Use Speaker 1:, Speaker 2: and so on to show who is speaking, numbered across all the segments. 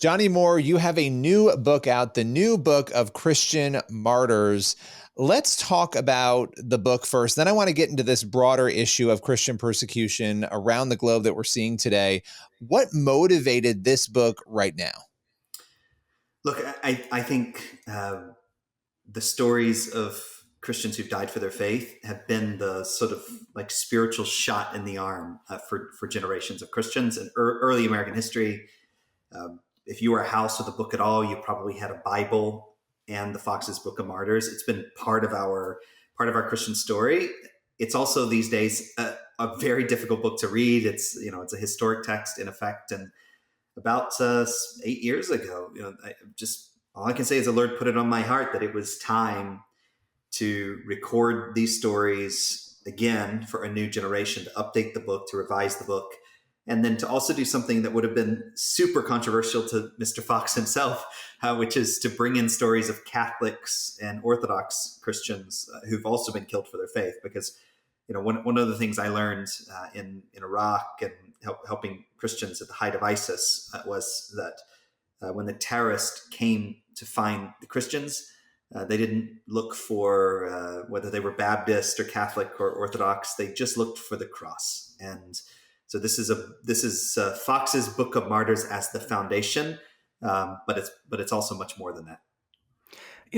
Speaker 1: Johnnie Moore, you have a new book out, the new Book of Christian Martyrs. Let's talk about the book first. Then I want to get into this broader issue of Christian persecution around the globe that we're seeing today. What motivated this book right now?
Speaker 2: Look, I think the stories of Christians who've died for their faith have been the sort of like spiritual shot in the arm for generations of Christians in early American history. If you were a house with a book at all, you probably had a Bible and the Foxe's Book of Martyrs. It's been part of our Christian story. It's also these days a very difficult book to read. It's a historic text in effect. And about 8 years ago, all I can say is the Lord put it on my heart that it was time to record these stories again for a new generation, to update the book, to revise the book, and then to also do something that would have been super controversial to Mr. Foxe himself, which is to bring in stories of Catholics and Orthodox Christians who've also been killed for their faith. Because one of the things I learned in Iraq and helping Christians at the height of ISIS was that when the terrorists came to find the Christians, they didn't look for whether they were Baptist or Catholic or Orthodox. They just looked for the cross. And so this is Foxe's Book of Martyrs as the foundation, but it's also much more than that.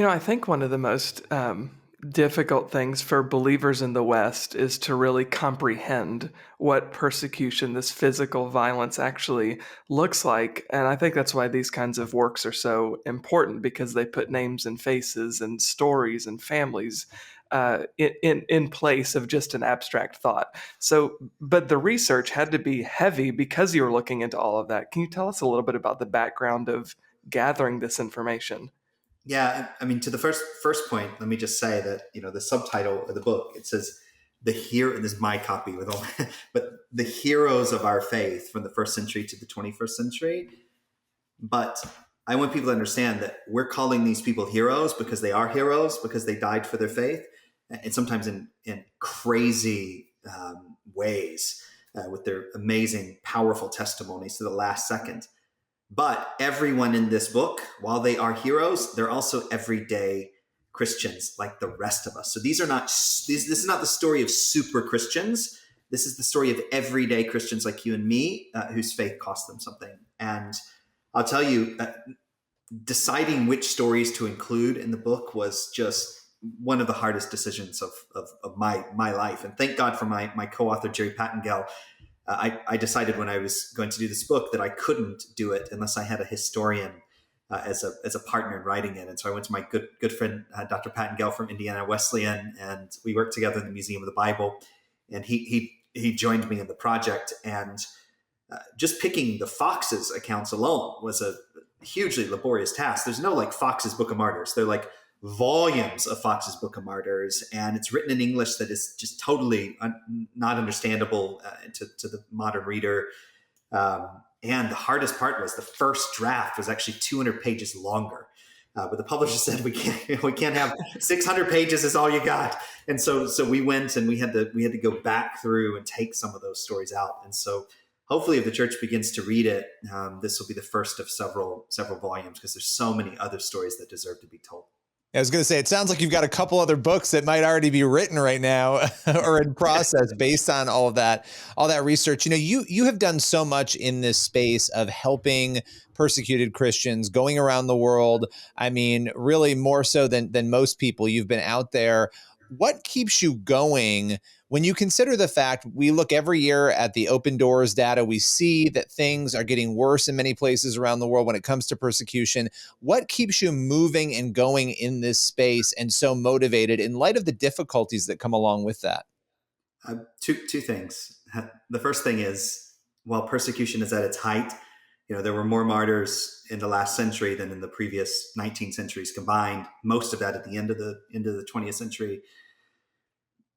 Speaker 3: I think one of the most difficult things for believers in the West is to really comprehend what persecution, this physical violence, actually looks like. And I think that's why these kinds of works are so important, because they put names and faces and stories and families in place of just an abstract thought. So, but the research had to be heavy because you were looking into all of that. Can you tell us a little bit about the background of gathering this information?
Speaker 2: Yeah, I mean, to the first point, let me just say that the subtitle of the book, it says and this is my copy with all, but the heroes of our faith from the first century to the 21st century. But I want people to understand that we're calling these people heroes because they are heroes, because they died for their faith, and sometimes in crazy ways with their amazing, powerful testimonies to the last second. But everyone in this book, while they are heroes, they're also everyday Christians like the rest of us. So this is not the story of super Christians. This is the story of everyday Christians like you and me, whose faith cost them something. And I'll tell you, deciding which stories to include in the book was just one of the hardest decisions of my life. And thank God for my co-author, Jerry Pattengale. I decided when I was going to do this book that I couldn't do it unless I had a historian as a partner in writing it. And so I went to my good friend, Dr. Pattengale from Indiana Wesleyan, and we worked together in the Museum of the Bible. And he joined me in the project. And just picking the Foxe's accounts alone was a hugely laborious task. There's no like Foxe's Book of Martyrs. They're like volumes of Foxe's Book of Martyrs, and it's written in English that is just totally not understandable to the modern reader. And the hardest part was the first draft was actually 200 pages longer. But the publisher said we can't have 600 pages is all you got. And so we went and we had to go back through and take some of those stories out. And so hopefully if the church begins to read it, this will be the first of several volumes, because there's so many other stories that deserve to be told.
Speaker 1: I was going to say, it sounds like you've got a couple other books that might already be written right now or in process based on all that research. You have done so much in this space of helping persecuted Christians going around the world. I mean, really more so than most people. You've been out there. What keeps you going when you consider the fact we look every year at the Open Doors data? We see that things are getting worse in many places around the world when it comes to persecution. What keeps you moving and going in this space and so motivated in light of the difficulties that come along with that?
Speaker 2: Two things. The first thing is, while persecution is at its height, there were more martyrs in the last century than in the previous 19 centuries combined. Most of that at the end of the 20th century.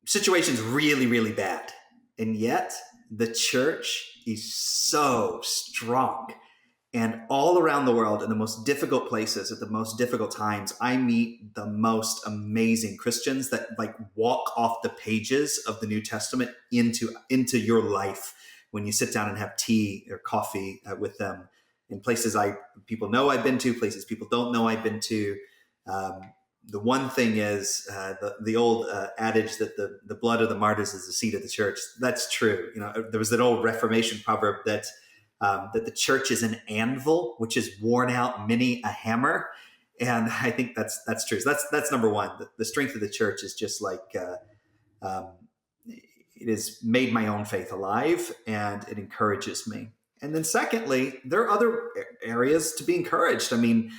Speaker 2: Situation's really, really bad. And yet the church is so strong. And all around the world, in the most difficult places, at the most difficult times, I meet the most amazing Christians that like walk off the pages of the New Testament into your life when you sit down and have tea or coffee with them. in places people know I've been to, places people don't know I've been to. The one thing is the old adage that the blood of the martyrs is the seed of the church. That's true. There was that old Reformation proverb that the church is an anvil, which has worn out many a hammer. And I think that's true. So that's number one. The strength of the church is just like it has made my own faith alive, and it encourages me. And then secondly, there are other areas to be encouraged. I mean,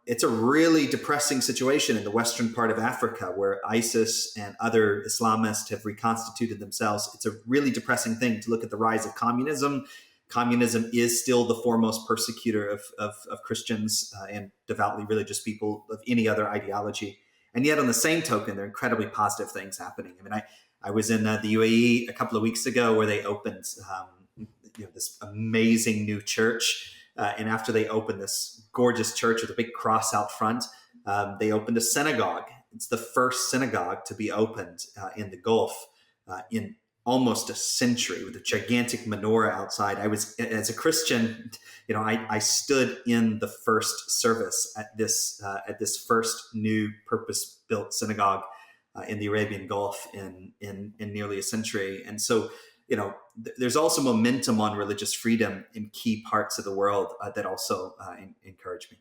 Speaker 2: it's a really depressing situation in the western part of Africa where ISIS and other Islamists have reconstituted themselves. It's a really depressing thing to look at the rise of communism. Communism is still the foremost persecutor of Christians and devoutly religious people of any other ideology. And yet on the same token, there are incredibly positive things happening. I mean, I was in the UAE a couple of weeks ago where they opened this amazing new church. And after they opened this gorgeous church with a big cross out front, they opened a synagogue. It's the first synagogue to be opened in the Gulf in almost a century, with a gigantic menorah outside. I was, as a Christian, I stood in the first service at this first new purpose-built synagogue in the Arabian Gulf in nearly a century. And so, there's also momentum on religious freedom in key parts of the world that also encourage me.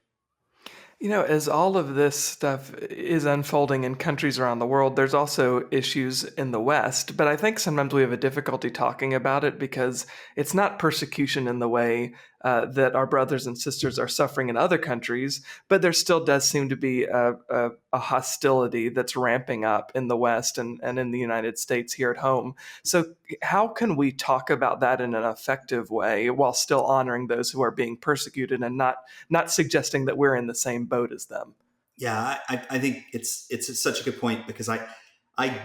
Speaker 3: As all of this stuff is unfolding in countries around the world, there's also issues in the West. But I think sometimes we have a difficulty talking about it because it's not persecution in the way that our brothers and sisters are suffering in other countries, but there still does seem to be a hostility that's ramping up in the West and in the United States here at home. So how can we talk about that in an effective way while still honoring those who are being persecuted and not suggesting that we're in the same boat as them?
Speaker 2: Yeah, I think it's such a good point, because I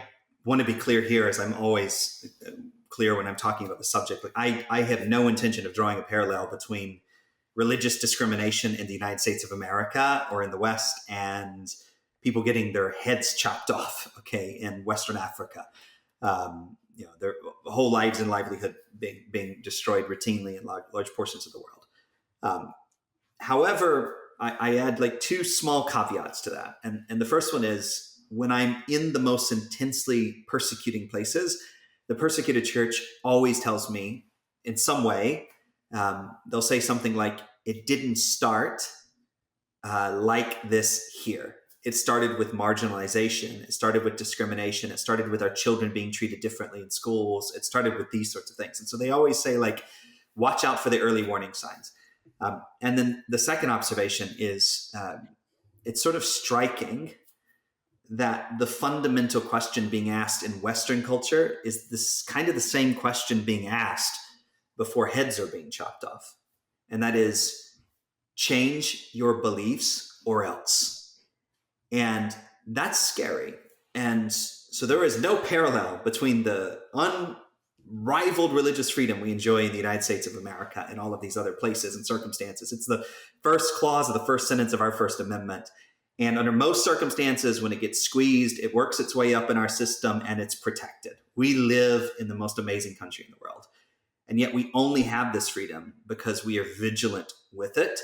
Speaker 2: want to be clear here, as I'm always clear when I'm talking about the subject. Like I have no intention of drawing a parallel between religious discrimination in the United States of America or in the West and people getting their heads chopped off, in Western Africa. Their whole lives and livelihood being destroyed routinely in large portions of the world. However, I add like two small caveats to that. And the first one is, when I'm in the most intensely persecuting places, the persecuted church always tells me in some way, they'll say something like, it didn't start like this here. It started with marginalization. It started with discrimination. It started with our children being treated differently in schools. It started with these sorts of things. And so they always say, like, watch out for the early warning signs. And then the second observation is it's sort of striking that the fundamental question being asked in Western culture is this kind of the same question being asked before heads are being chopped off. And that is, change your beliefs or else. And that's scary. And so there is no parallel between the unrivaled religious freedom we enjoy in the United States of America and all of these other places and circumstances. It's the first clause of the first sentence of our First Amendment. And under most circumstances, when it gets squeezed, it works its way up in our system and it's protected. We live in the most amazing country in the world. And yet we only have this freedom because we are vigilant with it.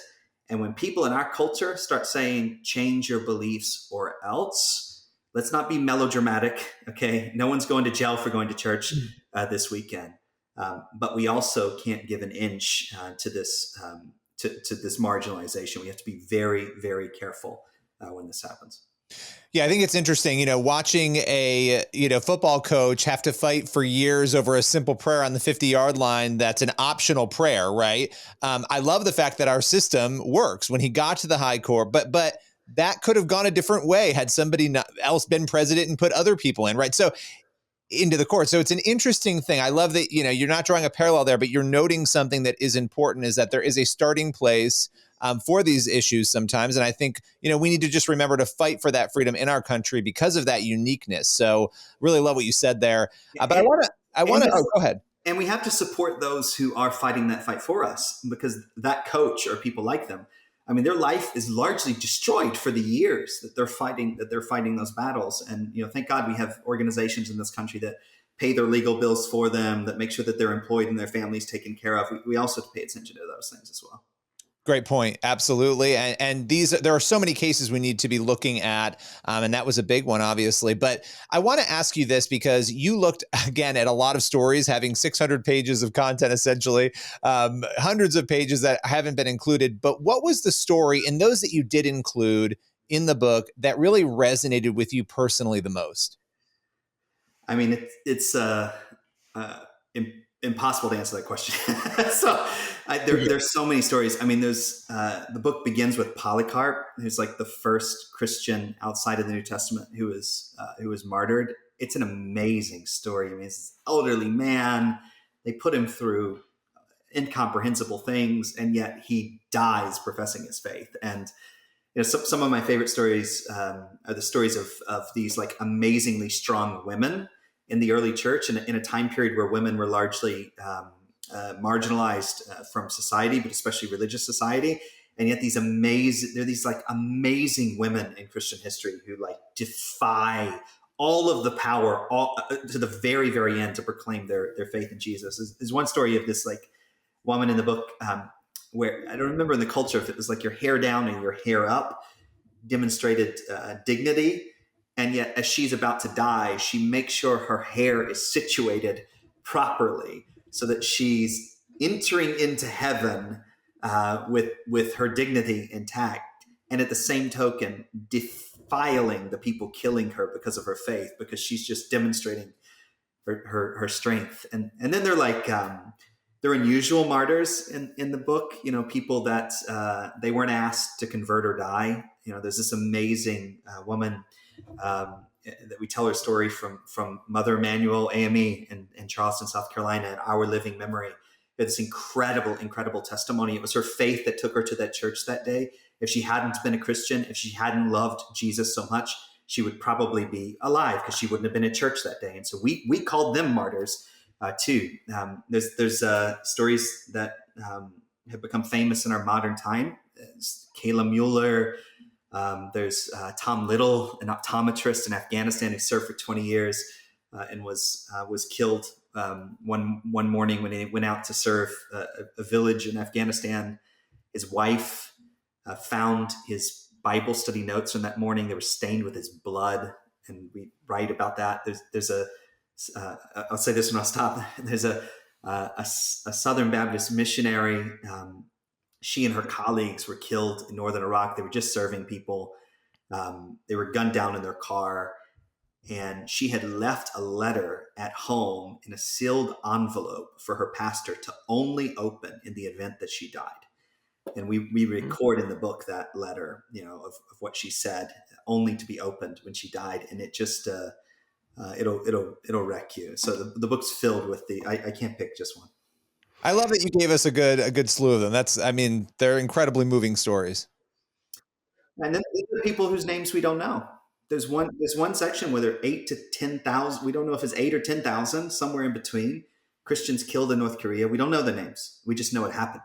Speaker 2: And when people in our culture start saying, change your beliefs or else, let's not be melodramatic, okay? No one's going to jail for going to church this weekend. But we also can't give an inch to this marginalization. We have to be very, very careful when this happens.
Speaker 1: Yeah, I think it's interesting, watching a, football coach have to fight for years over a simple prayer on the 50-yard line. That's an optional prayer, right? I love the fact that our system works when he got to the high court, but that could have gone a different way had somebody else been president and put other people in, right? So into the court. So it's an interesting thing. I love that, you're not drawing a parallel there, but you're noting something that is important, is that there is a starting place for these issues sometimes. And I think, we need to just remember to fight for that freedom in our country because of that uniqueness. So really love what you said there. But I want to, go ahead.
Speaker 2: And we have to support those who are fighting that fight for us, because that coach or people like them, I mean, their life is largely destroyed for the years that they're fighting those battles. And, thank God we have organizations in this country that pay their legal bills for them, that make sure that they're employed and their families taken care of. We also have to pay attention to those things as well.
Speaker 1: Great point. Absolutely. And there are so many cases we need to be looking at. And that was a big one, obviously. But I want to ask you this because you looked, again, at a lot of stories, having 600 pages of content, essentially, hundreds of pages that haven't been included. But what was the story in those that you did include in the book that really resonated with you personally the most?
Speaker 2: I mean, it's impossible to answer that question. So there's so many stories. I mean, there's the book begins with Polycarp, who's like the first Christian outside of the New Testament who was martyred. It's an amazing story. I mean, it's this elderly man. They put him through incomprehensible things, and yet he dies professing his faith. And some of my favorite stories are the stories of these like amazingly strong women in the early church, in a time period where women were largely marginalized from society, but especially religious society. And yet there are these like amazing women in Christian history who like defy all of the power to the very, very end to proclaim their faith in Jesus. There's one story of this like woman in the book where I don't remember in the culture if it was like your hair down and your hair up demonstrated dignity. And yet, as she's about to die, she makes sure her hair is situated properly so that she's entering into heaven with her dignity intact. And at the same token, defiling the people killing her because of her faith, because she's just demonstrating her strength. And then they're like, they're unusual martyrs in the book, people that they weren't asked to convert or die. There's this amazing woman that we tell her story from Mother Emanuel AME in Charleston, South Carolina, in Our Living Memory. This incredible testimony. It was her faith that took her to that church that day. If she hadn't been a Christian, if she hadn't loved Jesus so much, she would probably be alive because she wouldn't have been at church that day. And so we called them martyrs too. There's stories that have become famous in our modern time. Kayla Mueller. There's Tom Little, an optometrist in Afghanistan who served for 20 years and was killed one morning when he went out to serve a village in Afghanistan. His wife found his Bible study notes from that morning. They were stained with his blood, and we write about that. There's I'll say this when I'll stop. There's a Southern Baptist missionary. She and her colleagues were killed in northern Iraq. They were just serving people. They were gunned down in their car. And she had left a letter at home in a sealed envelope for her pastor to only open in the event that she died. And we record in the book that letter, of what she said, only to be opened when she died. And it just, it'll wreck you. So the book's filled with I can't pick just one.
Speaker 1: I love that you gave us a good slew of them. They're incredibly moving stories.
Speaker 2: And then these are people whose names we don't know. There's one section where there are 8,000 to 10,000. We don't know if it's 8,000 or 10,000, somewhere in between, Christians killed in North Korea. We don't know the names. We just know it happened.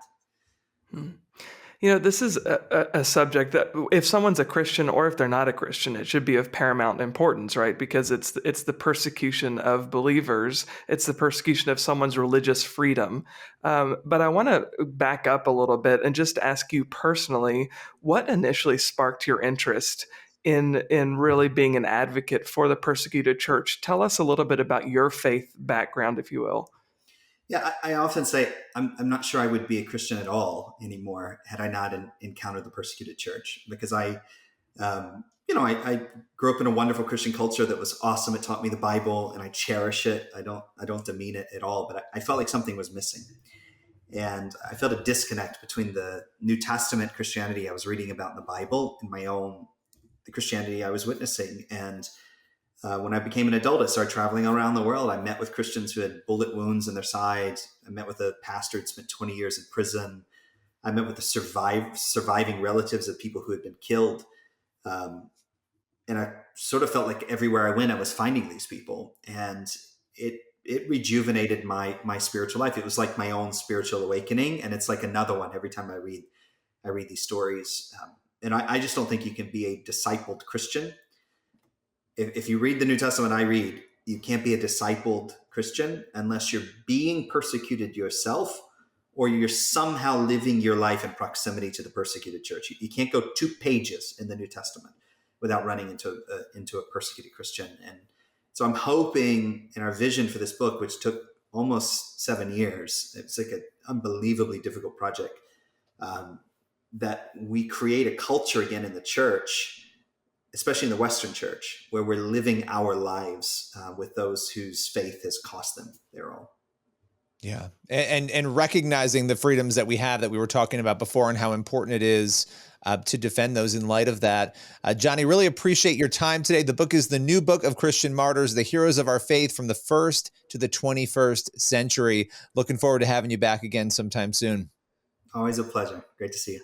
Speaker 3: This is a subject that if someone's a Christian or if they're not a Christian, it should be of paramount importance, right? Because it's the persecution of believers. It's the persecution of someone's religious freedom. But I want to back up a little bit and just ask you personally, what initially sparked your interest in really being an advocate for the persecuted church? Tell us a little bit about your faith background, if you will.
Speaker 2: Yeah, I often say I'm not sure I would be a Christian at all anymore had I not encountered the persecuted church, because I grew up in a wonderful Christian culture that was awesome. It taught me the Bible, and I cherish it. I don't demean it at all, but I felt like something was missing, and I felt a disconnect between the New Testament Christianity I was reading about in the Bible and the Christianity I was witnessing. And when I became an adult, I started traveling around the world. I met with Christians who had bullet wounds in their sides. I met with a pastor who'd spent 20 years in prison. I met with the surviving relatives of people who had been killed. And I sort of felt like everywhere I went, I was finding these people. And it rejuvenated my spiritual life. It was like my own spiritual awakening. And it's like another one every time I read these stories. And I just don't think you can be a discipled Christian. If you read the New Testament I read, you can't be a discipled Christian unless you're being persecuted yourself or you're somehow living your life in proximity to the persecuted church. You can't go 2 pages in the New Testament without running into a persecuted Christian. And so I'm hoping in our vision for this book, which took almost 7 years, it's like an unbelievably difficult project, that we create a culture again in the church, especially in the Western church, where we're living our lives with those whose faith has cost them their own.
Speaker 1: Yeah. And recognizing the freedoms that we have that we were talking about before and how important it is to defend those in light of that. Johnnie, really appreciate your time today. The book is The New Book of Christian Martyrs, The Heroes of Our Faith from the 1st to the 21st Century. Looking forward to having you back again sometime soon.
Speaker 2: Always a pleasure. Great to see you.